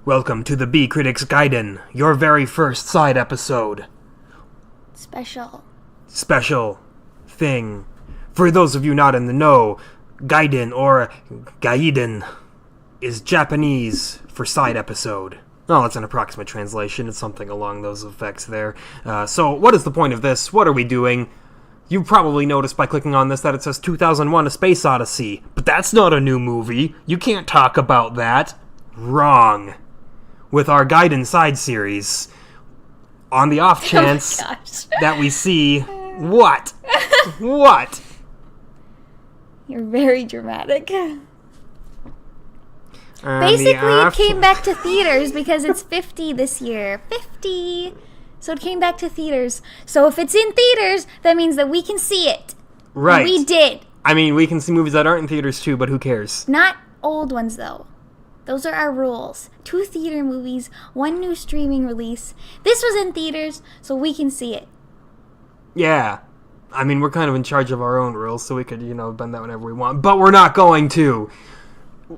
Welcome to the B Critics Gaiden, your very first side episode. Special thing. For those of you not in the know, Gaiden or Gaiden is Japanese for side episode. Oh, it's an approximate translation. It's something along those effects there. So, what is the point of this? What are we doing? You probably noticed by clicking on this that it says 2001 A Space Odyssey. But that's not a new movie. You can't talk about that. Wrong. With our Gaiden side series, on the off chance that we see what? What? You're very dramatic. Basically, it came back to theaters because it's 50 this year. 50! So it came back to theaters. So if it's in theaters, that means that we can see it. Right. And we did. I mean, we can see movies that aren't in theaters too, but who cares? Not old ones, though. Those are our rules. 2 theater movies, 1 new streaming release. This was in theaters, so we can see it. Yeah. I mean, we're kind of in charge of our own rules, so we could, bend that whenever we want. But we're not going to.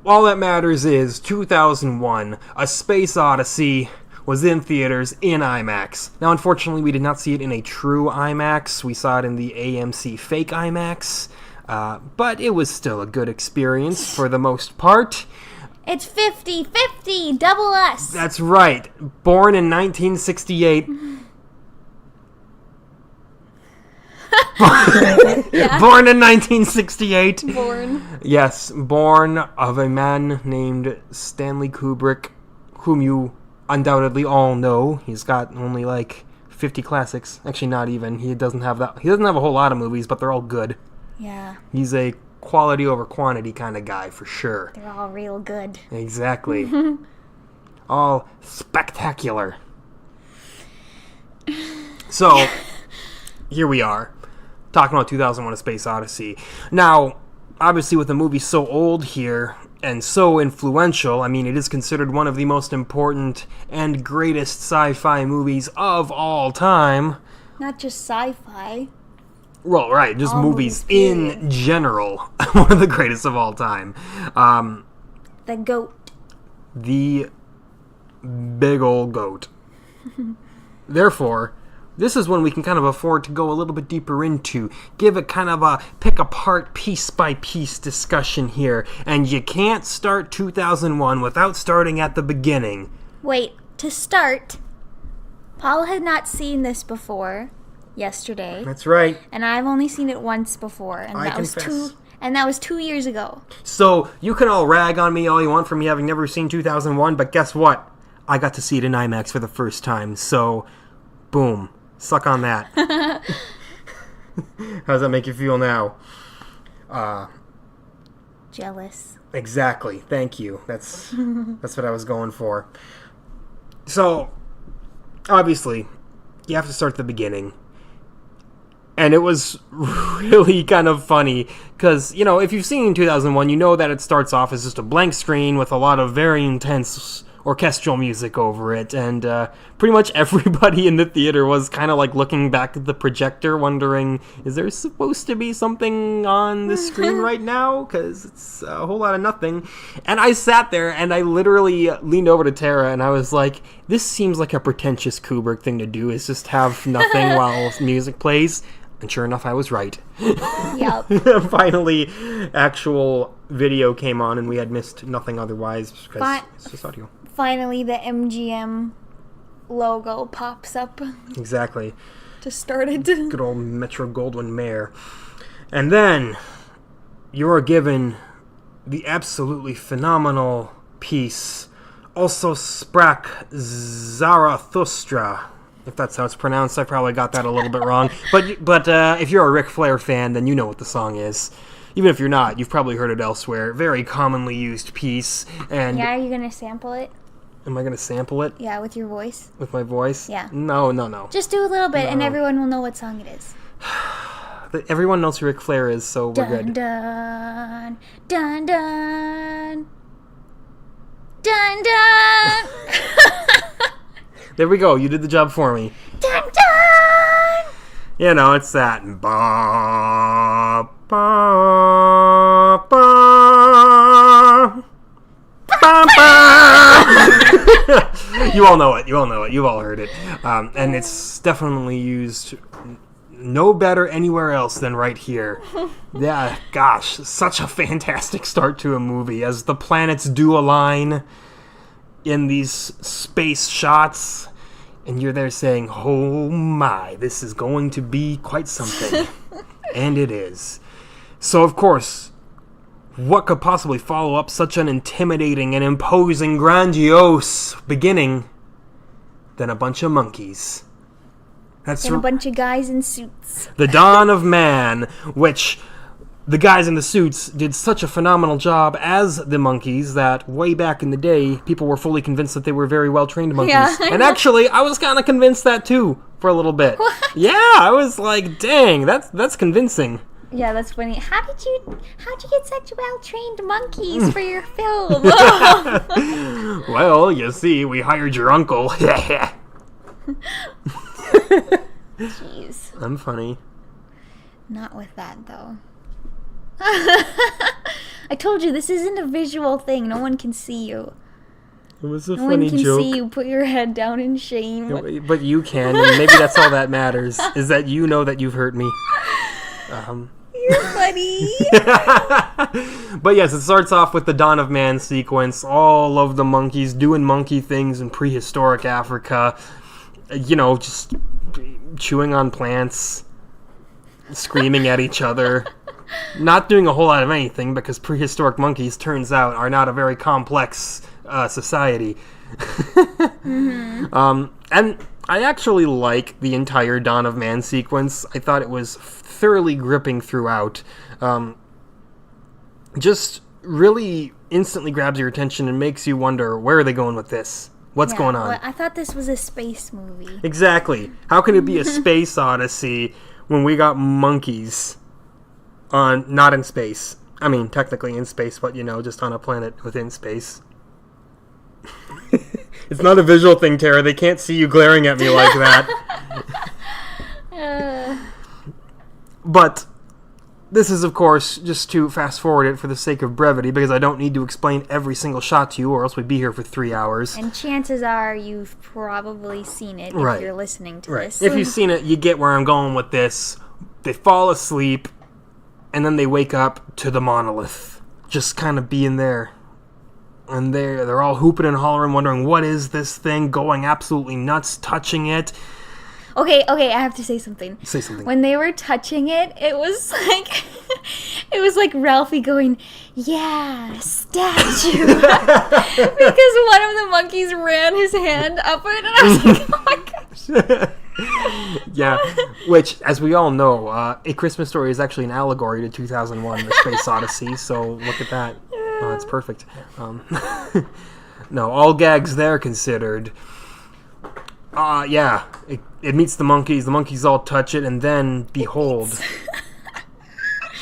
All that matters is 2001, A Space Odyssey was in theaters in IMAX. Now, unfortunately, we did not see it in a true IMAX. We saw it in the AMC fake IMAX. But it was still a good experience for the most part. It's 50-50, double us. That's right. Born in 1968. Yeah. Born in 1968. Born. Yes, born of a man named Stanley Kubrick, whom you undoubtedly all know. He's got only like 50 classics. Actually, not even. He doesn't have a whole lot of movies, but they're all good. Yeah. He's a quality over quantity kind of guy, for sure. They're all real good. Exactly. All spectacular. So, here we are, talking about 2001 A Space Odyssey. Now, obviously with the movie so old here, and so influential, I mean, it is considered one of the most important and greatest sci-fi movies of all time. Not just sci-fi. Well, right, just all movies in general. One of the greatest of all time. The goat. The big old goat. Therefore, this is when we can kind of afford to go a little bit deeper into, give it kind of a pick apart piece by piece discussion here. And you can't start 2001 without starting at the beginning. Wait, to start, Paul had not seen this before yesterday. That's right. And I've only seen it once before, and that was 2 years ago. So, you can all rag on me all you want for me having never seen 2001, but guess what? I got to see it in IMAX for the first time, so boom. Suck on that. How does that make you feel now? Jealous. Exactly. Thank you. That's what I was going for. So, obviously, you have to start at the beginning. And it was really kind of funny because, if you've seen 2001, you know that it starts off as just a blank screen with a lot of very intense orchestral music over it, and pretty much everybody in the theater was kind of like looking back at the projector wondering, is there supposed to be something on the screen right now? Because it's a whole lot of nothing. And I sat there and I literally leaned over to Tara and I was like, this seems like a pretentious Kubrick thing to do, is just have nothing while music plays. And sure enough, I was right. Yep. Finally, actual video came on and we had missed nothing otherwise because it's just audio. Finally, the MGM logo pops up. Exactly. To start it. Good old Metro-Goldwyn-Mayer. And then you are given the absolutely phenomenal piece, Also Sprach Zarathustra. If that's how it's pronounced, I probably got that a little bit wrong. But if you're a Ric Flair fan, then you know what the song is. Even if you're not, you've probably heard it elsewhere. Very commonly used piece. And yeah, are you going to sample it? Am I going to sample it? Yeah, with your voice. With my voice? Yeah. No. Just do a little bit, and everyone will know what song it is. Everyone knows who Ric Flair is, so we're good. Dun, dun, dun. Dun, dun. There we go. You did the job for me. Dun, dun. You know, it's that. Ba, ba, ba. Ba, ba. You all know it. You've all heard it. And it's definitely used no better anywhere else than right here. Yeah, gosh, such a fantastic start to a movie as the planets do align in these space shots, and you're there saying, oh my, this is going to be quite something. And it is. So, of course, what could possibly follow up such an intimidating and imposing, grandiose beginning than a bunch of monkeys? That's and a bunch of guys in suits. The Dawn of Man, which the guys in the suits did such a phenomenal job as the monkeys that way back in the day, people were fully convinced that they were very well-trained monkeys. Yeah, and actually, I was kind of convinced that too for a little bit. What? Yeah, I was like, dang, that's convincing. Yeah, that's funny. How'd you get such well-trained monkeys for your film? Well, you see, we hired your uncle. Jeez. I'm funny. Not with that, though. I told you, this isn't a visual thing. No one can see you. It was a No funny one can joke. see you put your head down in shame. But you can, and maybe that's all that matters, is that you know that you've hurt me. You're funny. But yes, it starts off with the Dawn of Man sequence. All of the monkeys doing monkey things in prehistoric Africa. You know, just chewing on plants, screaming at each other. Not doing a whole lot of anything, because prehistoric monkeys, turns out, are not a very complex society. And I actually like the entire Dawn of Man sequence. I thought it was thoroughly gripping throughout. Just really instantly grabs your attention and makes you wonder, where are they going with this? What's going on? Well, I thought this was a space movie. Exactly. How can it be a space odyssey when we got monkeys not in space? I mean, technically in space, but, just on a planet within space. It's not a visual thing, Tara. They can't see you glaring at me like that. But this is, of course, just to fast forward it for the sake of brevity, because I don't need to explain every single shot to you, or else we'd be here for 3 hours. And chances are you've probably seen it if you're listening to this. If you've seen it, you get where I'm going with this. They fall asleep, and then they wake up to the monolith, just kind of being there. And they're all hooping and hollering, wondering, what is this thing? Going absolutely nuts, touching it. Okay, I have to say something. Say something. When they were touching it, it was like Ralphie going, yeah, statue. Because one of the monkeys ran his hand up it, and I was like, oh my gosh. Yeah, which, as we all know, A Christmas Story is actually an allegory to 2001, The Space Odyssey, so look at that. Oh, it's perfect. No, all gags there considered. Yeah, it meets the monkeys all touch it, and then, behold...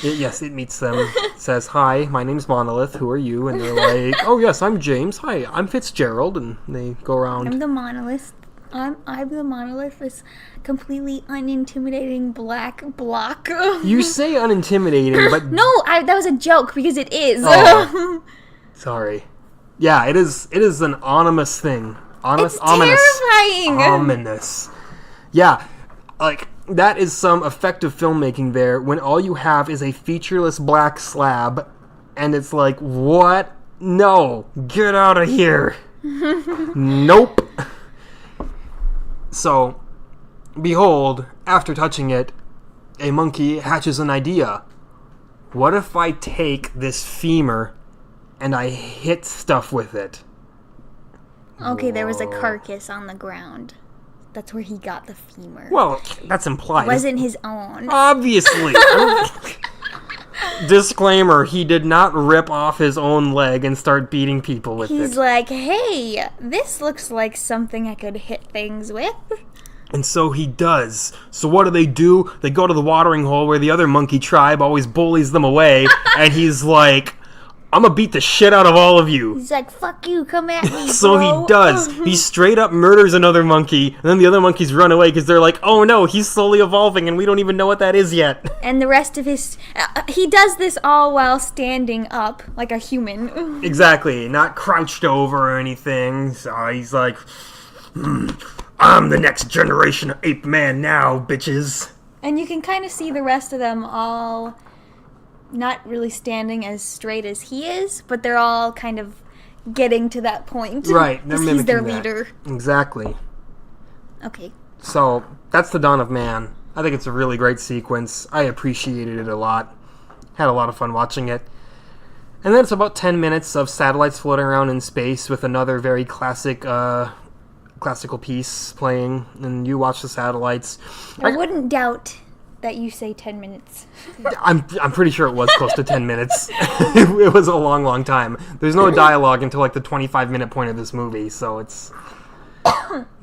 It meets them. It says, hi, my name's Monolith, who are you? And they're like, oh yes, I'm James, hi, I'm Fitzgerald, and they go around. I'm the Monolith. I'm the Monolith, this completely unintimidating black block. You say unintimidating, but... No, that was a joke, because it is. Oh, sorry. Yeah, it is an ominous thing. It's ominous. terrifying. Ominous. Yeah, like, that is some effective filmmaking there, when all you have is a featureless black slab, and it's like, what? No, get out of here. Nope. So, behold, after touching it, a monkey hatches an idea. What if I take this femur and I hit stuff with it? Okay, there was a carcass on the ground. That's where he got the femur. Well, that's implied. It wasn't his own. Obviously. Disclaimer, he did not rip off his own leg and start beating people with it. He's like, hey, this looks like something I could hit things with. And so he does. So what do? They go to the watering hole where the other monkey tribe always bullies them away, and he's like, I'm gonna beat the shit out of all of you. He's like, fuck you, come at me, So bro. he does. He straight up murders another monkey, and then the other monkeys run away because they're like, oh no, he's slowly evolving, and we don't even know what that is yet. And the rest of his... he does this all while standing up, like a human. Exactly, not crouched over or anything. So he's like, I'm the next generation of ape man now, bitches. And you can kind of see the rest of them all not really standing as straight as he is, but they're all kind of getting to that point. Right, they're he's their mimicking that. leader. Exactly. Okay. So, that's the Dawn of Man. I think it's a really great sequence. I appreciated it a lot. Had a lot of fun watching it. And then it's about 10 minutes of satellites floating around in space with another very classical piece playing, and you watch the satellites. I wouldn't doubt that you say 10 minutes. I'm pretty sure it was close to 10 minutes. It was a long, long time. There's no dialogue until like the 25-minute point of this movie, so it's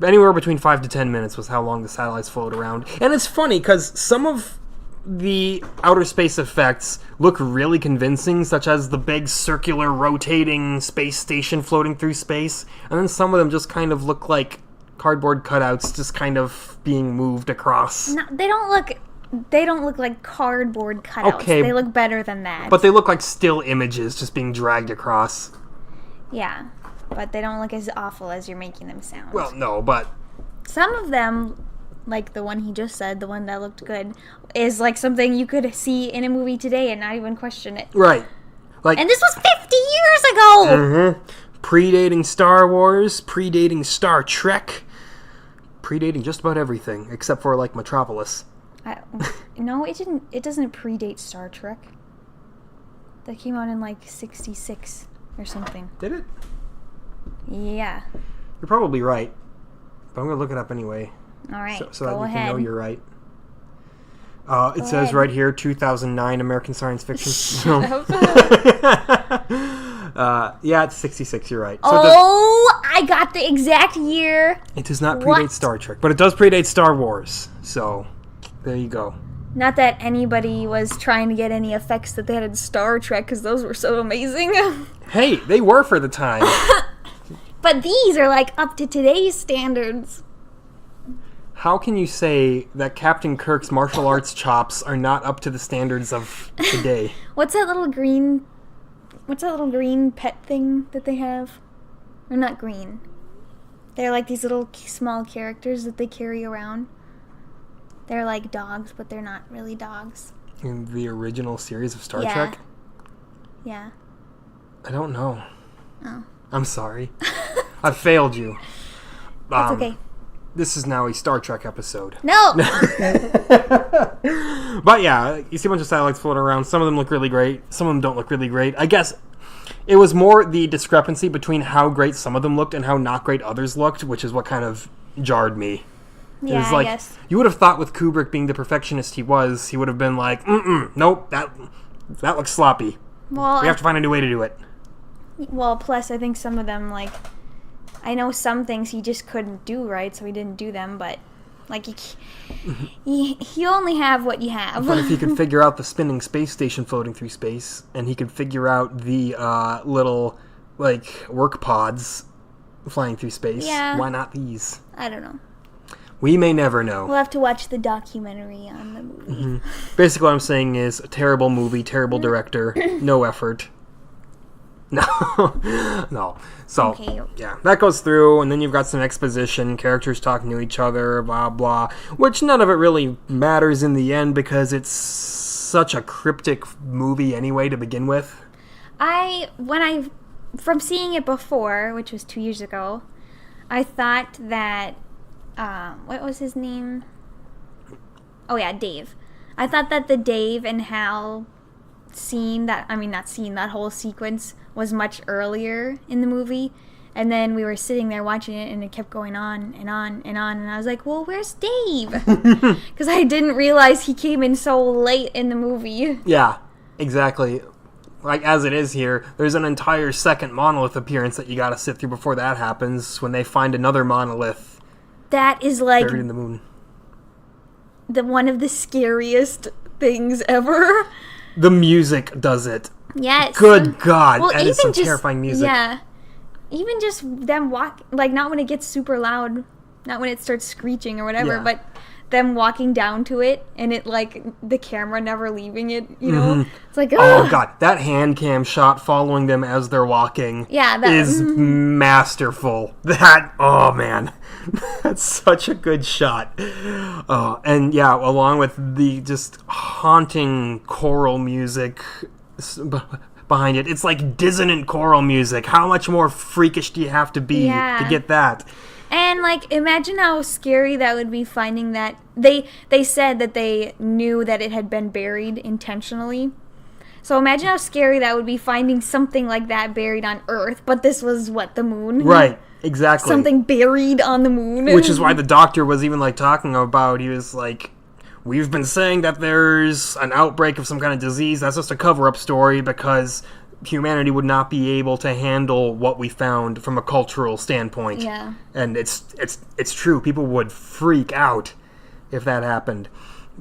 anywhere between 5 to 10 minutes was how long the satellites float around. And it's funny because some of the outer space effects look really convincing, such as the big circular rotating space station floating through space, and then some of them just kind of look like cardboard cutouts just kind of being moved across. No, they don't look like cardboard cutouts. Okay, they look better than that. But they look like still images just being dragged across. Yeah, but they don't look as awful as you're making them sound. Well, no, but some of them, like the one he just said, the one that looked good, is like something you could see in a movie today and not even question it. right. Like, And this was 50 years ago! Predating Star Wars, predating Star Trek, predating just about everything, except for, like, Metropolis. No, it didn't. It doesn't predate Star Trek. That came out in like 66 or something. Did it? Yeah. You're probably right. But I'm going to look it up anyway. All right. So go that you ahead. can know you're right. It says ahead. right here, 2009 American science fiction film. Yeah, it's 66, you're right. So I got the exact year. it does not predate What? Star Trek, but it does predate Star Wars. So, there you go. Not that anybody was trying to get any effects that they had in Star Trek, because those were so amazing. Hey, they were for the time. But these are like up to today's standards. How can you say that Captain Kirk's martial arts chops are not up to the standards of today? What's that little green pet thing that they have? Or not green. They're like these little small characters that they carry around. They're like dogs, but they're not really dogs. In the original series of Star Yeah. Trek? Yeah. I don't know. Oh. I'm sorry. I failed you. That's okay. This is now a Star Trek episode. No! But yeah, you see a bunch of satellites floating around. Some of them look really great. Some of them don't look really great. I guess it was more the discrepancy between how great some of them looked and how not great others looked, which is what kind of jarred me. Yeah, It was like, I guess. you would have thought with Kubrick being the perfectionist he would have been like, nope, that looks sloppy. Well, We have to find a new way to do it. well, plus I think some of them, like, I know some things he just couldn't do right, so he didn't do them, but, like, you only have what you have. But if he could figure out the spinning space station floating through space, and he could figure out the little, like, work pods flying through space, Yeah. why not these? I don't know. We may never know. We'll have to watch the documentary on the movie. Basically what I'm saying is, a terrible movie, terrible director, no effort. No. No. So, Okay. yeah, that goes through, and then you've got some exposition, characters talking to each other, blah, blah, which none of it really matters in the end because it's such a cryptic movie anyway to begin with. From seeing it before, which was 2 years ago, I thought that, what was his name? Oh yeah, Dave. I thought that the Dave and Hal that whole sequence was much earlier in the movie. And then we were sitting there watching it, and it kept going on and on and on. And I was like, well, where's Dave? Because I didn't realize he came in so late in the movie. Yeah, exactly. Like, as it is here, there's an entire second monolith appearance that you gotta sit through before that happens, when they find another monolith That is like buried in the moon. one of the scariest things ever. The music does it. Yes. Good God. Well, that is some terrifying music. Yeah. Even just them not when it gets super loud, not when it starts screeching or whatever, but them walking down to it and it the camera never leaving it, you know? It's like, oh God, that hand cam shot following them as they're walking is masterful. Oh man, that's such a good shot. Oh, and yeah, along with the just haunting choral music behind it. It's like dissonant choral music. How much more freakish do you have to be to get that? And imagine how scary that would be finding that they said that they knew that it had been buried intentionally. So imagine how scary that would be finding something like that buried on Earth, but this was the moon. Right, exactly. Something buried on the moon. Which is why the doctor was even talking about, he was like, we've been saying that there's an outbreak of some kind of disease. That's just a cover-up story because humanity would not be able to handle what we found from a cultural standpoint. Yeah. And it's true. People would freak out if that happened.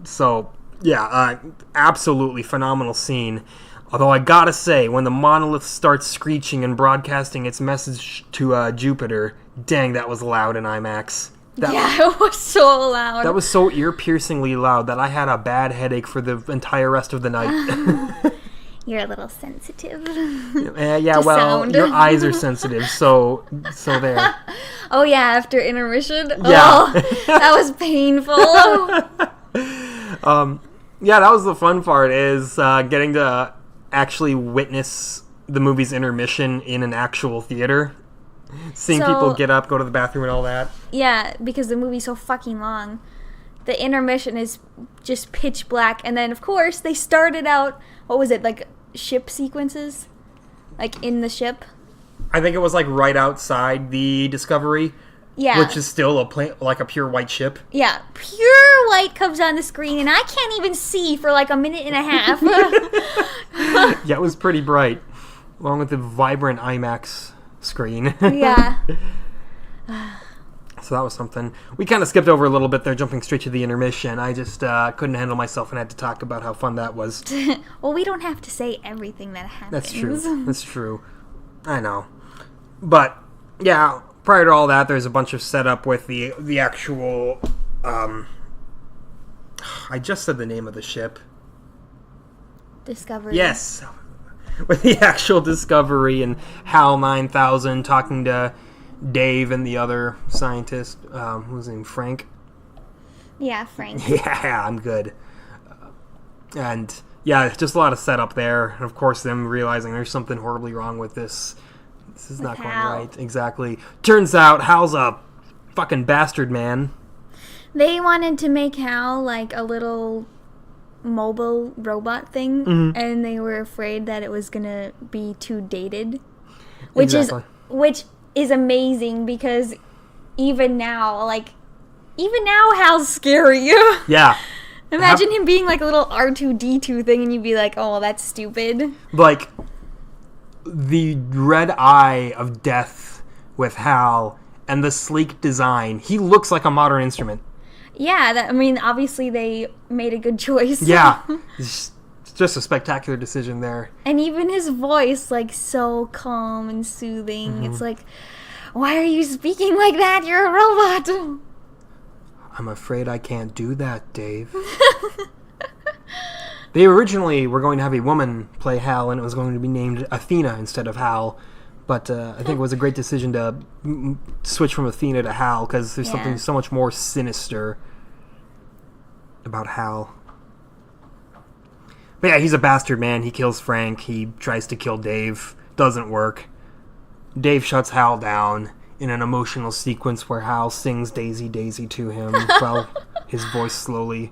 So, yeah, absolutely phenomenal scene. Although I gotta say, when the monolith starts screeching and broadcasting its message to Jupiter, dang, that was loud in IMAX. It was so loud. That was so ear-piercingly loud that I had a bad headache for the entire rest of the night. You're a little sensitive. Sound. Your eyes are sensitive, so there. Oh yeah, after intermission? Yeah. Oh, that was painful. Yeah, that was the fun part, is getting to actually witness the movie's intermission in an actual theater. Seeing people get up, go to the bathroom and all that. Yeah, because the movie's so fucking long. The intermission is just pitch black. And then, of course, they started out, what was it, ship sequences? In the ship? I think it was, right outside the Discovery. Yeah. Which is still a pure white ship. Yeah. Pure white comes on the screen, and I can't even see for, a minute and a half. Yeah, it was pretty bright. Along with the vibrant IMAX screen. Yeah. So that was something. We kind of skipped over a little bit there, jumping straight to the intermission. I just couldn't handle myself and had to talk about how fun that was. Well, we don't have to say everything that happens. That's true. That's true. I know. But, yeah, prior to all that, there's a bunch of setup with the actual... I just said the name of the ship. Discovery. Yes. With the actual Discovery and HAL 9000 talking to Dave and the other scientist. What was his name? Frank? Yeah, Frank. Yeah, I'm good. And, yeah, just a lot of setup there. And, of course, them realizing there's something horribly wrong with this. This is not going right. Exactly. Turns out Hal's a fucking bastard, man. They wanted to make Hal a little mobile robot thing, and they were afraid that it was gonna be too dated, which is amazing, because even now Hal's scary. Yeah. Imagine him being a little R2-D2 thing, and you'd be like, oh, that's stupid. The red eye of death with Hal and the sleek design, he looks like a modern instrument. Yeah, obviously they made a good choice. Yeah, it's just a spectacular decision there. And even his voice, so calm and soothing. It's why are you speaking like that? You're a robot. I'm afraid I can't do that, Dave. They originally were going to have a woman play Hal, and it was going to be named Athena instead of Hal. But I think it was a great decision to switch from Athena to Hal, because there's something so much more sinister about Hal. But yeah, he's a bastard, man. He kills Frank. He tries to kill Dave. Doesn't work. Dave shuts Hal down in an emotional sequence where Hal sings Daisy, Daisy to him while his voice slowly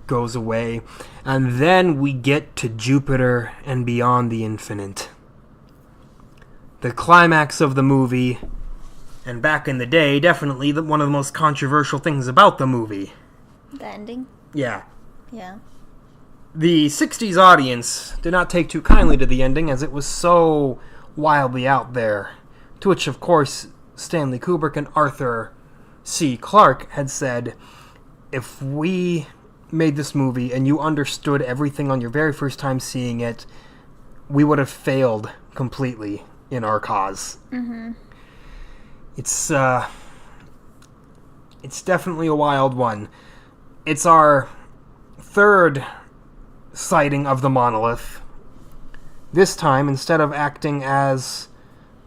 goes away. And then we get to Jupiter and Beyond the Infinite. The climax of the movie, and back in the day, definitely one of the most controversial things about the movie. The ending? Yeah. Yeah. The 60s audience did not take too kindly to the ending, as it was so wildly out there. To which, of course, Stanley Kubrick and Arthur C. Clarke had said, if we made this movie and you understood everything on your very first time seeing it, we would have failed completely in our cause. Mm-hmm. It's definitely a wild one. It's our third sighting of the monolith. This time, instead of acting as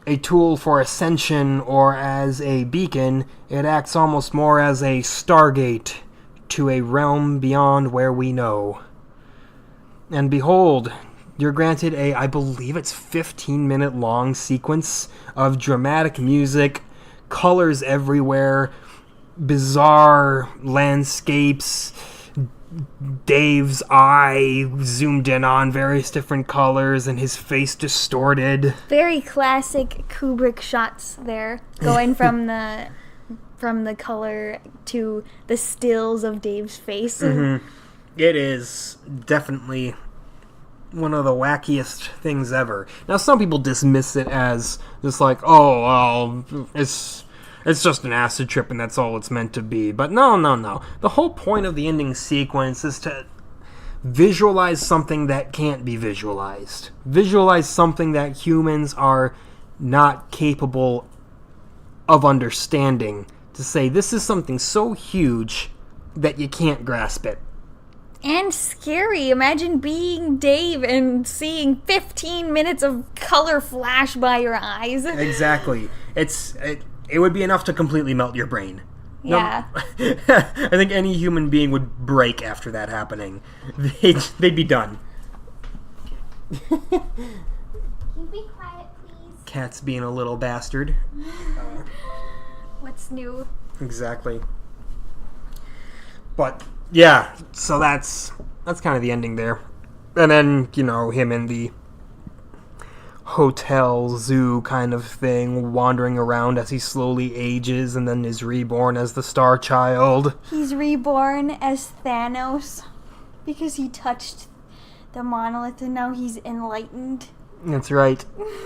a tool for ascension or as a beacon, it acts almost more as a stargate to a realm beyond where we know. And behold, you're granted I believe it's 15-minute long sequence of dramatic music, colors everywhere, bizarre landscapes, Dave's eye zoomed in on various different colors and his face distorted. Very classic Kubrick shots there, going from the color to the stills of Dave's face. Mm-hmm. It is definitely one of the wackiest things ever. Now, some people dismiss it as just like, oh, well, it's just an acid trip and that's all it's meant to be. But no. The whole point of the ending sequence is to visualize something that can't be visualized. Visualize something that humans are not capable of understanding. To say, this is something so huge that you can't grasp it. And scary. Imagine being Dave and seeing 15 minutes of color flash by your eyes. Exactly. It would be enough to completely melt your brain. Yeah. No, I think any human being would break after that happening. They'd be done. Can you be quiet, please? Cat's being a little bastard. What's new? Exactly. But, yeah, so that's kind of the ending there. And then, him in the hotel zoo kind of thing, wandering around as he slowly ages and then is reborn as the Star Child. He's reborn as Thanos because he touched the monolith and now he's enlightened. That's right.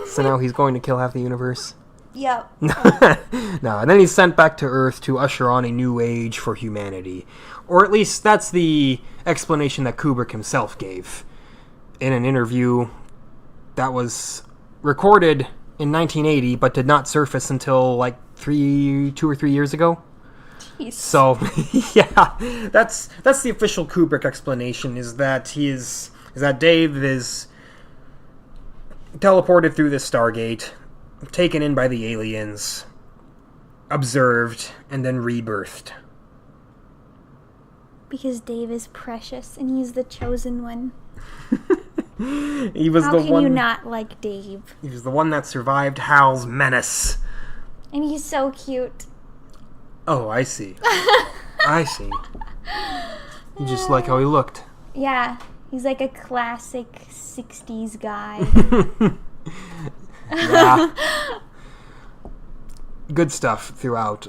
So now he's going to kill half the universe. Yep. No, and then he's sent back to Earth to usher on a new age for humanity. Or at least that's the explanation that Kubrick himself gave in an interview that was recorded in 1980 but did not surface until like 2 or 3 years ago. Jeez. So, yeah, that's the official Kubrick explanation, is that Dave is teleported through this Stargate, taken in by the aliens, observed, and then rebirthed. Because Dave is precious and he's the chosen one. He was How the can one. you not like Dave? He was the one that survived Hal's menace. And he's so cute. Oh, I see. I see. You just like how he looked. Yeah, he's like a classic 60s guy. Yeah. Good stuff throughout.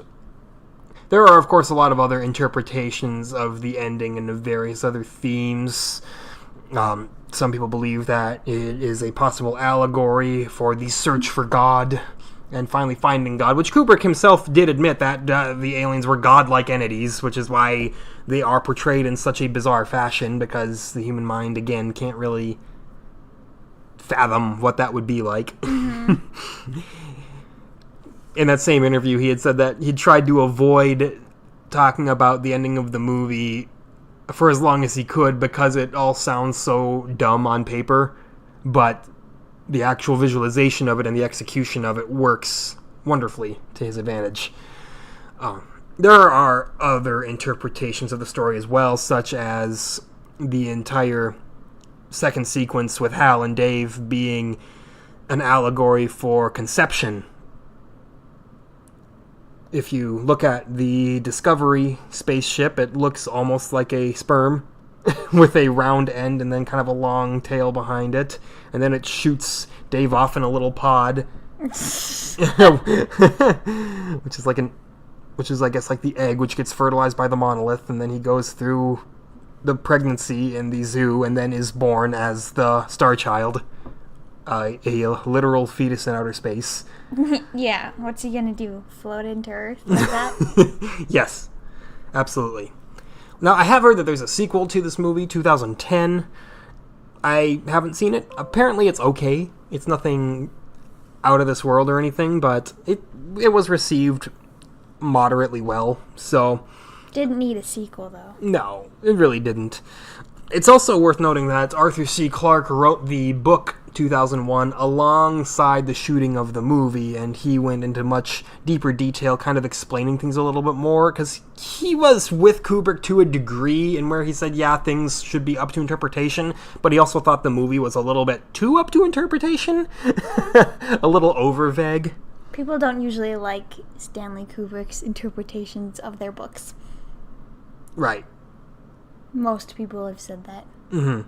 There are, of course, a lot of other interpretations of the ending and of various other themes. Some people believe that it is a possible allegory for the search for God and finally finding God, which Kubrick himself did admit that the aliens were godlike entities, which is why they are portrayed in such a bizarre fashion, because the human mind, again, can't really fathom what that would be like. Mm-hmm. In that same interview, he had said that he tried to avoid talking about the ending of the movie for as long as he could because it all sounds so dumb on paper, but the actual visualization of it and the execution of it works wonderfully to his advantage. There are other interpretations of the story as well, such as the entire second sequence with Hal and Dave being an allegory for conception. If you look at the Discovery spaceship, it looks almost like a sperm with a round end and then kind of a long tail behind it. And then it shoots Dave off in a little pod, which is I guess like the egg, which gets fertilized by the monolith, and then he goes through the pregnancy in the zoo and then is born as the Star Child, a literal fetus in outer space. Yeah, what's he gonna do? Float into Earth like that? Yes, absolutely. Now, I have heard that there's a sequel to this movie, 2010. I haven't seen it. Apparently, it's okay. It's nothing out of this world or anything, but it was received moderately well, so... Didn't need a sequel, though. No, it really didn't. It's also worth noting that Arthur C. Clarke wrote the book 2001 alongside the shooting of the movie, and he went into much deeper detail, kind of explaining things a little bit more, because he was with Kubrick to a degree, in where he said, yeah, things should be up to interpretation, but he also thought the movie was a little bit too up to interpretation, a little over vague. People don't usually like Stanley Kubrick's interpretations of their books. Right. Most people have said that. Mm-hmm.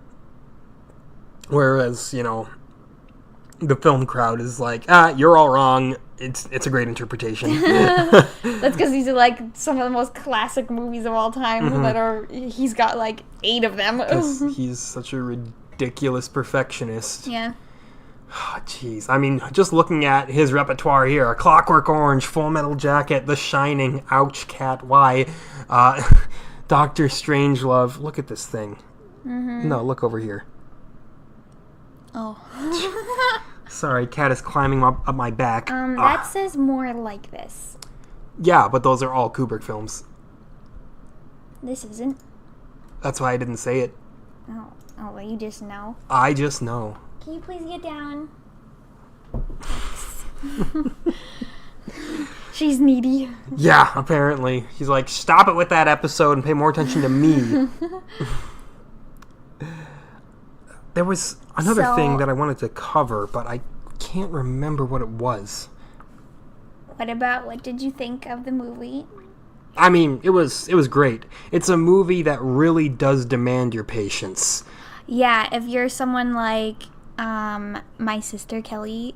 Whereas, the film crowd is like, you're all wrong. It's a great interpretation. That's because these are like some of the most classic movies of all time he's got like 8 of them. Because he's such a ridiculous perfectionist. Yeah. Oh, jeez. I mean, just looking at his repertoire here, A Clockwork Orange, Full Metal Jacket, The Shining, Ouch, Cat, Why, Doctor Strangelove. Look at this thing. Mm-hmm. No, look over here. Oh. Sorry, cat is climbing up my back. That says More Like This. Yeah, but those are all Kubrick films. This isn't. That's why I didn't say it. Oh, well, you just know. I just know. Can you please get down? She's needy. Yeah, apparently. He's like, stop it with that episode and pay more attention to me. There was another thing that I wanted to cover, but I can't remember what it was. What did you think of the movie? I mean, it was great. It's a movie that really does demand your patience. Yeah, if you're someone like my sister Kelly,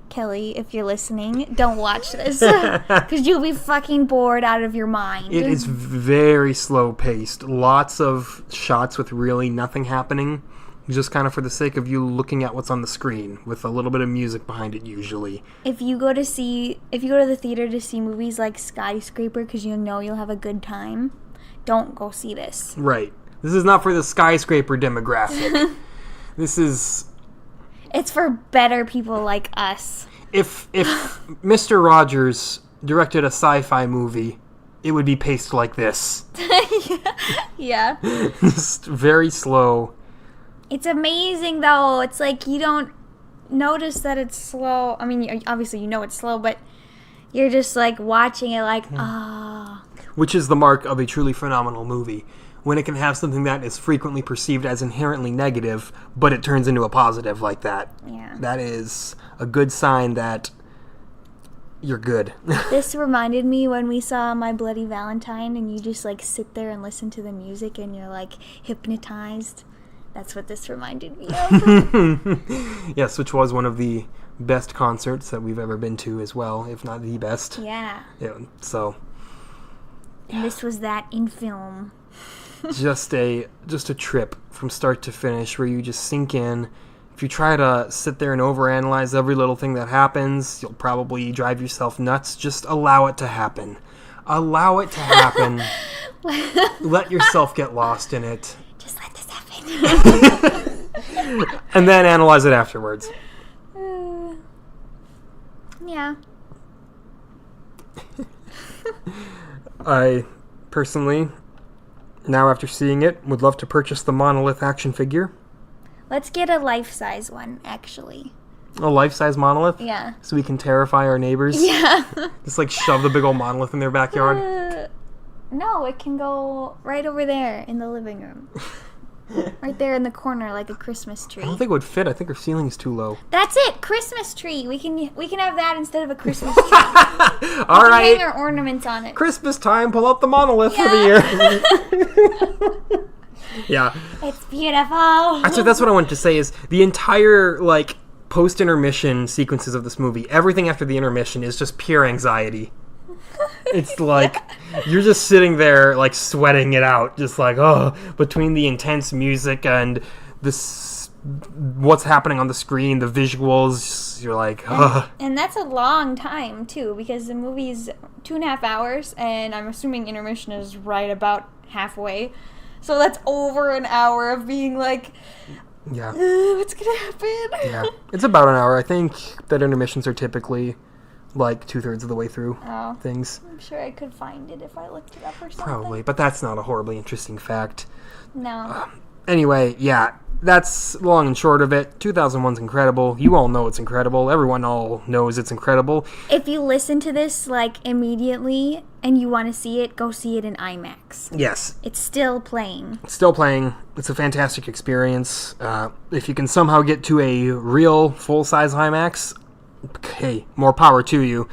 if you're listening, don't watch this because you'll be fucking bored out of your mind. It is very slow paced. Lots of shots with really nothing happening, just kind of for the sake of you looking at what's on the screen with a little bit of music behind it usually. If you go to the theater to see movies like Skyscraper because you'll have a good time, don't go see this. Right. This is not for the skyscraper demographic. It's for better people like us. If Mr. Rogers directed a sci-fi movie, it would be paced like this. Yeah. Just very slow. It's amazing, though. It's like you don't notice that it's slow. I mean, obviously you know it's slow, but you're just like watching it like, Which is the mark of a truly phenomenal movie. When it can have something that is frequently perceived as inherently negative, but it turns into a positive like that. Yeah. That is a good sign that you're good. This reminded me when we saw My Bloody Valentine and you just like sit there and listen to the music and you're like hypnotized. That's what this reminded me of. Yes, which was one of the best concerts that we've ever been to as well, if not the best. Yeah. Yeah, so. And this was that in film. just a trip from start to finish where you just sink in. If you try to sit there and overanalyze every little thing that happens, you'll probably drive yourself nuts. Just allow it to happen. Allow it to happen. Let yourself get lost in it. Just let this happen. And then analyze it afterwards. Yeah. I personally, now after seeing it, would love to purchase the monolith action figure. Let's get a life-size one, actually. A life-size monolith? Yeah. So we can terrify our neighbors? Yeah. Just like shove the big old monolith in their backyard? No, it can go right over there in the living room. Right there in the corner, like a Christmas tree. I don't think it would fit. I think our ceiling is too low. That's it, Christmas tree. We can have that instead of a Christmas tree. All right. Hang our ornaments on it. Christmas time, pull out the monolith for the year. Yeah. It's beautiful. That's what I wanted to say is the entire post-intermission sequences of this movie, everything after the intermission is just pure anxiety. It's like you're just sitting there sweating it out, just between the intense music and this what's happening on the screen, the visuals, you're like, ugh. And that's a long time too, because the movie's 2.5 hours, and I'm assuming intermission is right about halfway. So that's over an hour of being like, Yeah. what's gonna happen? Yeah. It's about an hour. I think that intermissions are typically like 2/3 of the way through things. I'm sure I could find it if I looked it up or something. Probably, but that's not a horribly interesting fact. No. Anyway, yeah, that's long and short of it. 2001's incredible. You all know it's incredible. Everyone all knows it's incredible. If you listen to this, like, immediately and you want to see it, go see it in IMAX. Yes. It's still playing. Still playing. It's a fantastic experience. If you can somehow get to a real full-size IMAX, hey, more power to you.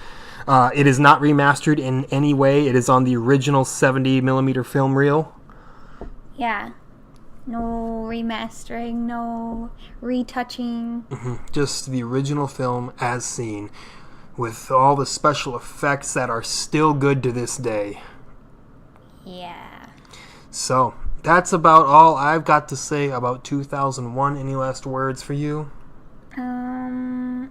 It is not remastered in any way. It is on the original 70mm film reel. Yeah. No remastering, no retouching. Just the original film as seen, with all the special effects that are still good to this day. Yeah. So, that's about all I've got to say about 2001. Any last words for you? No.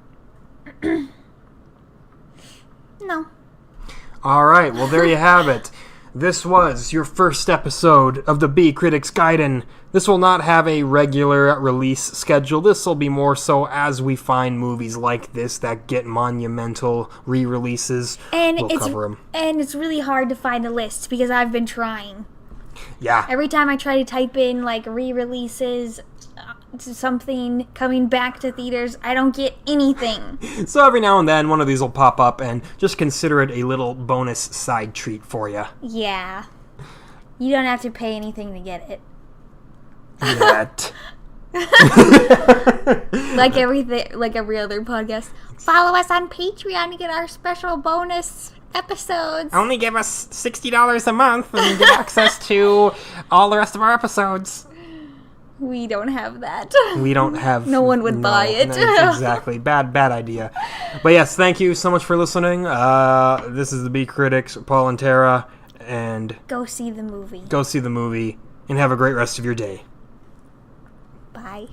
All right, well, there you have it. This was your first episode of the B Critics Gaiden. This will not have a regular release schedule. This will be more so as we find movies like this that get monumental re-releases. And we'll cover them. And it's really hard to find a list because I've been trying. Yeah. Every time I try to type in like re-releases, something coming back to theaters, I don't get anything. So every now and then one of these will pop up, and just consider it a little bonus side treat for you. Yeah. You don't have to pay anything to get it. Yet. Like every other podcast. Follow us on Patreon to get our special bonus episodes. Only give us $60 a month and get access to all the rest of our episodes. We don't have that. We don't have... No one would buy it. Exactly. Bad idea. But yes, thank you so much for listening. This is the B Critics, Paul and Tara, and... Go see the movie. Go see the movie, and have a great rest of your day. Bye.